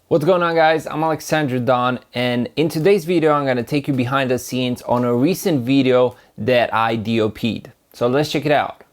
What's going on, guys? I'm Alexander Don, and in today's video I'm going to take you behind the scenes on a recent video that I DOP'd. So let's check it out.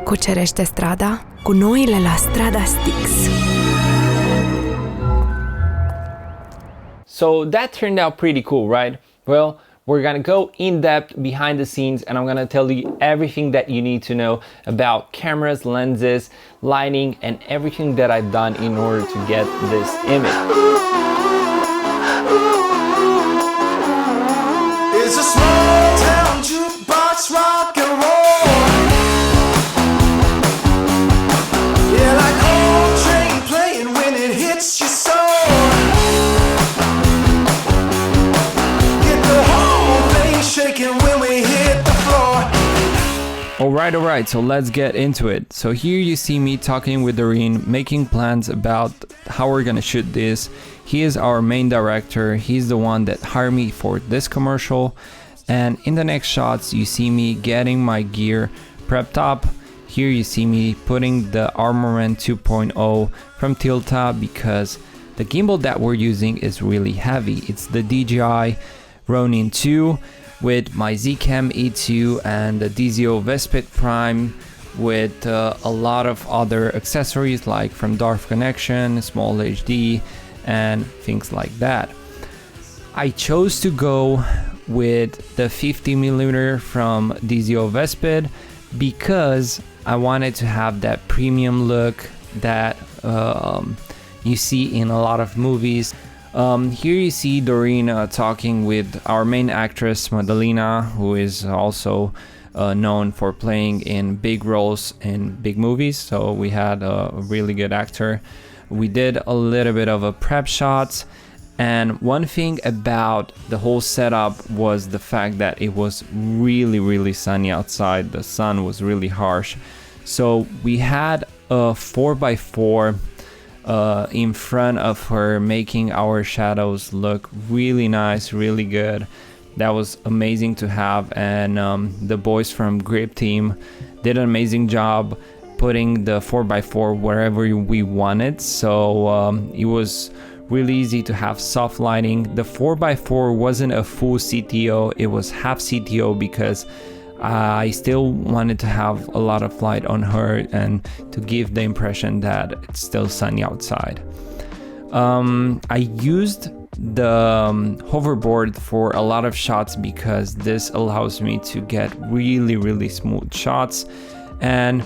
Cucerește strada cu noile la Strada Sticks. So that turned out pretty cool, right? Well, we're gonna go in depth behind the scenes and I'm gonna tell you everything that you need to know about cameras, lenses, lighting, and everything that I've done in order to get this image. It's a small town jukebox rock and roll. Yeah, like Coltrane playing when it hits your soul. Get the whole thing shaking when we hit the floor. Alright, so let's get into it. So here you see me talking with Doreen, making plans about how we're gonna shoot this. He is our main director. He's the one that hired me for this commercial. And in the next shots, you see me getting my gear prepped up. Here you see me putting the Armorman 2.0 from Tilta because the gimbal that we're using is really heavy. It's the DJI Ronin 2 with my Zcam E2 and the DZO Vespid Prime with a lot of other accessories like from Dark Connection, Small HD, and things like that. I chose to go with the 50mm from DZO Vespid because I wanted to have that premium look that you see in a lot of movies. Here you see Doreen talking with our main actress Madalena, who is also known for playing in big roles in big movies, so we had a really good actor. We did a little bit of a prep shots, and one thing about the whole setup was the fact that it was really sunny outside. The sun was really harsh, so we had a 4x4 in front of her, making our shadows look really nice, really good. That was amazing to have, and the boys from Grip Team did an amazing job putting the 4x4 wherever we wanted, so it was really easy to have soft lighting. The 4x4 wasn't a full CTO, it was half CTO because I still wanted to have a lot of light on her and to give the impression that it's still sunny outside. I used the hoverboard for a lot of shots because this allows me to get really smooth shots, and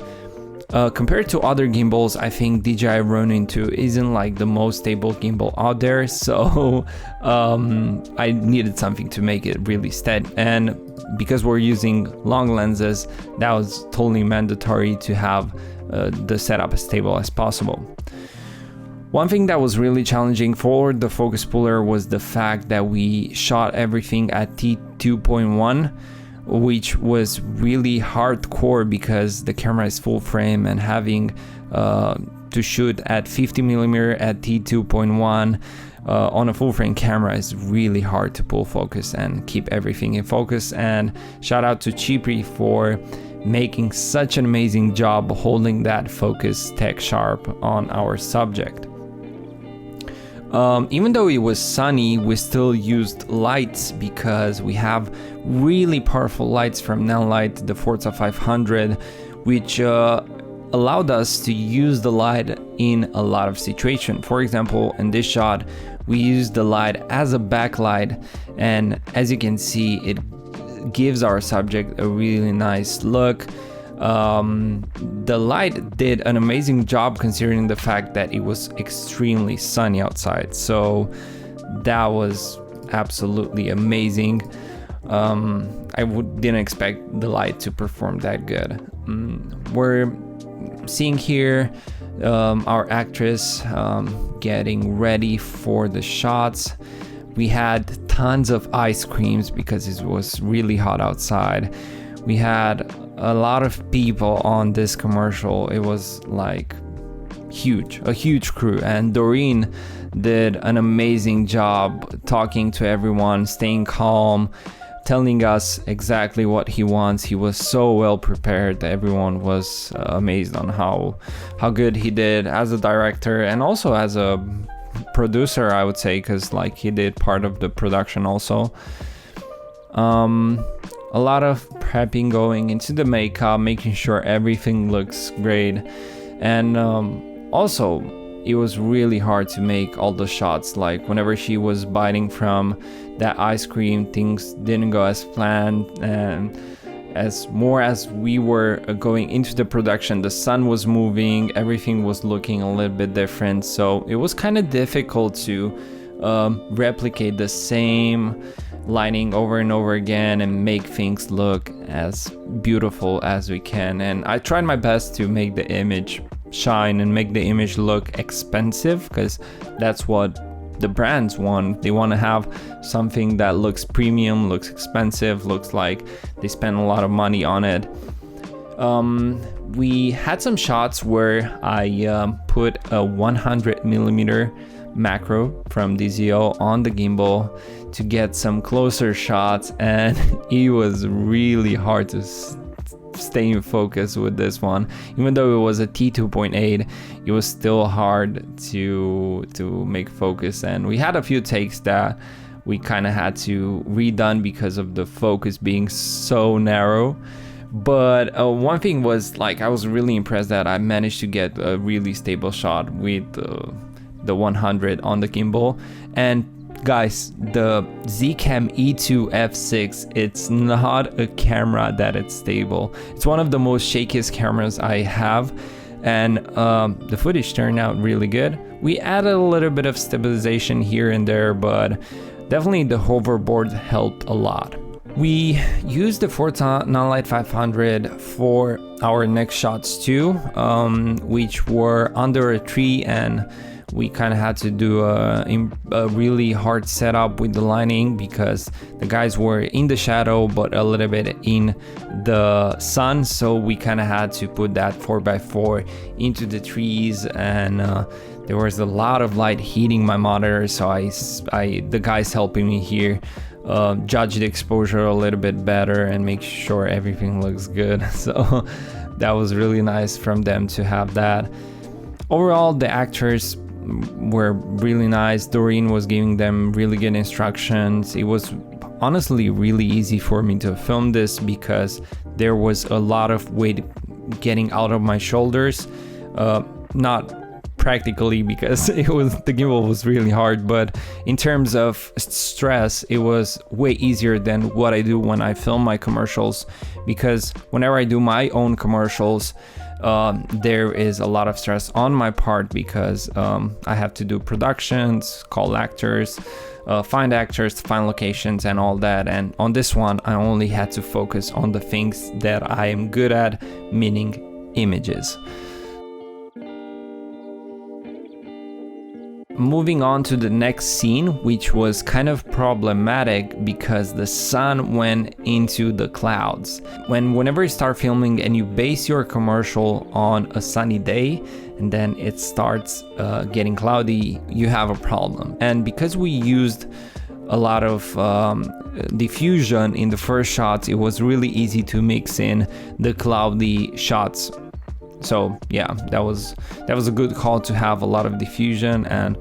compared to other gimbals, I think DJI Ronin 2 isn't like the most stable gimbal out there, so I needed something to make it really steady, and because we're using long lenses, that was totally mandatory to have the setup as stable as possible. One thing that was really challenging for the focus puller was the fact that we shot everything at t2.1, which was really hardcore because the camera is full frame, and having to shoot at 50mm at t2.1 on a full frame camera is really hard to pull focus and keep everything in focus. And shout out to Chipri for making such an amazing job holding that focus tech sharp on our subject. Even though it was sunny, we still used lights because we have really powerful lights from Nanlite, the Forza 500, which allowed us to use the light in a lot of situations. For example, in this shot, we used the light as a backlight, and as you can see, it gives our subject a really nice look. The light did an amazing job considering the fact that it was extremely sunny outside, so that was absolutely amazing. Didn't expect the light to perform that good. We're seeing here our actress getting ready for the shots. We had tons of ice creams because it was really hot outside. We had a lot of people on this commercial. It was like a huge crew, and Doreen did an amazing job talking to everyone, staying calm, telling us exactly what he wants. He was so well prepared that everyone was amazed on how good he did as a director and also as a producer, I would say, because like he did part of the production also. A lot of prepping going into the makeup, making sure everything looks great, and also it was really hard to make all the shots. Like whenever she was biting from that ice cream, things didn't go as planned, and as we were going into the production, the sun was moving, everything was looking a little bit different, so it was kind of difficult to replicate the same lighting over and over again and make things look as beautiful as we can. And I tried my best to make the image shine and make the image look expensive, because that's what the brands want. They want to have something that looks premium, looks expensive, looks like they spend a lot of money on it. We had some shots where I put a 100mm macro from DZO on the gimbal to get some closer shots, and it was really hard to stay in focus with this one. Even though it was a T2.8, it was still hard to make focus, and we had a few takes that we kind of had to redone because of the focus being so narrow. But one thing was, like, I was really impressed that I managed to get a really stable shot with the 100 on the gimbal. And guys, the Zcam E2 F6, it's not a camera that it's stable. It's one of the most shakiest cameras I have, and the footage turned out really good. We added a little bit of stabilization here and there, but definitely the hoverboard helped a lot. We used the Forza Nanlite 500 for our next shots too, which were under a tree, and we kind of had to do a really hard setup with the lighting because the guys were in the shadow but a little bit in the sun, so we kind of had to put that 4x4 into the trees, and there was a lot of light hitting my monitor, so the guys helping me here judge the exposure a little bit better and make sure everything looks good. So that was really nice from them to have that. Overall, the actors were really nice. Doreen was giving them really good instructions. It was honestly really easy for me to film this because there was a lot of weight getting out of my shoulders. Not practically because the gimbal was really hard, but in terms of stress, it was way easier than what I do when I film my commercials, because whenever I do my own commercials, there is a lot of stress on my part because I have to do productions, call actors, find actors, find locations and all that. And on this one, I only had to focus on the things that I am good at, meaning images. Moving on to the next scene, which was kind of problematic because the sun went into the clouds. Whenever you start filming and you base your commercial on a sunny day and then it starts getting cloudy, you have a problem. And because we used a lot of diffusion in the first shots, it was really easy to mix in the cloudy shots. So yeah, that was a good call to have a lot of diffusion and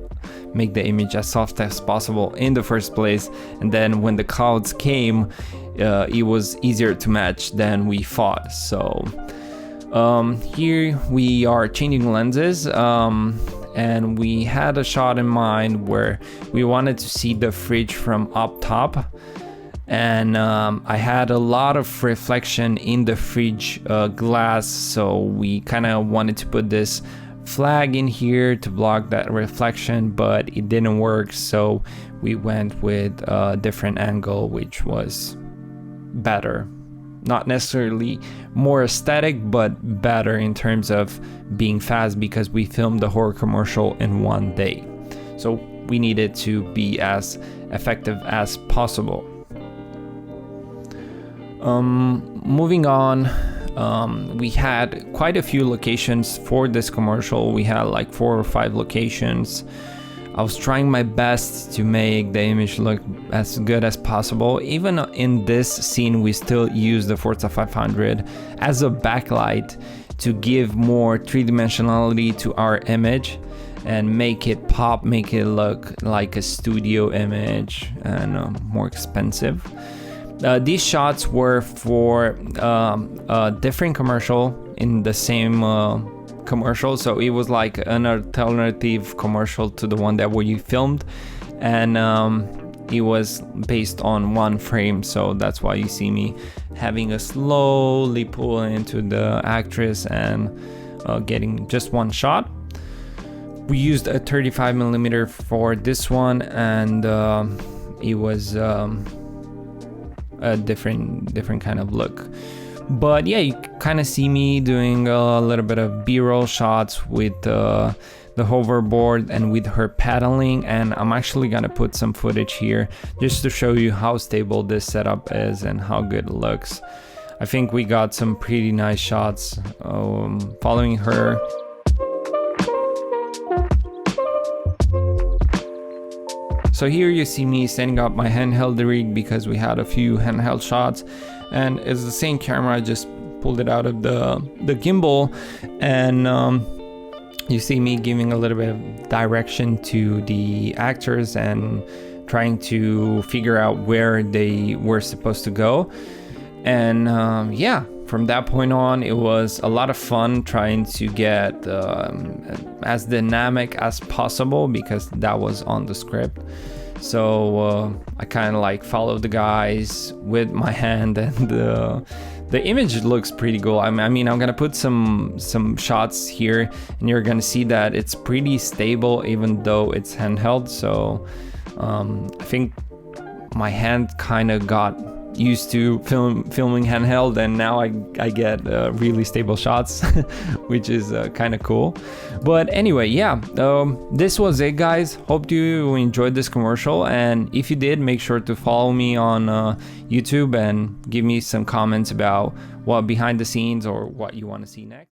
make the image as soft as possible in the first place, and then when the clouds came, it was easier to match than we thought. So here we are changing lenses, and we had a shot in mind where we wanted to see the fridge from up top, and I had a lot of reflection in the fridge glass, so we kind of wanted to put this flag in here to block that reflection, but it didn't work, so we went with a different angle, which was better. Not necessarily more aesthetic, but better in terms of being fast, because we filmed the horror commercial in one day. So we needed to be as effective as possible. Moving on, we had quite a few locations for this commercial. We had like 4 or 5 locations. I was trying my best to make the image look as good as possible. Even in this scene, we still use the Forza 500 as a backlight to give more three-dimensionality to our image and make it pop, make it look like a studio image and more expensive. These shots were for a different commercial in the same commercial, so it was like an alternative commercial to the one that we filmed, and it was based on one frame, so that's why you see me having a slowly pull into the actress and getting just one shot. We used a 35mm for this one, and it was a different kind of look. But yeah, you kind of see me doing a little bit of B-roll shots with the hoverboard and with her paddling, and I'm actually gonna put some footage here just to show you how stable this setup is and how good it looks. I think we got some pretty nice shots following her. So here you see me setting up my handheld rig because we had a few handheld shots, and it's the same camera. I just pulled it out of the gimbal, and you see me giving a little bit of direction to the actors and trying to figure out where they were supposed to go. And yeah, from that point on, it was a lot of fun trying to get as dynamic as possible, because that was on the script. So I kind of like followed the guys with my hand, and the image looks pretty cool. I mean, I'm gonna put some shots here, and you're gonna see that it's pretty stable even though it's handheld. So I think my hand kind of got used to filming handheld, and now I get really stable shots, which is kind of cool. But anyway, yeah, this was it, guys. Hope you enjoyed this commercial, and if you did, make sure to follow me on YouTube and give me some comments about what behind the scenes or what you want to see next.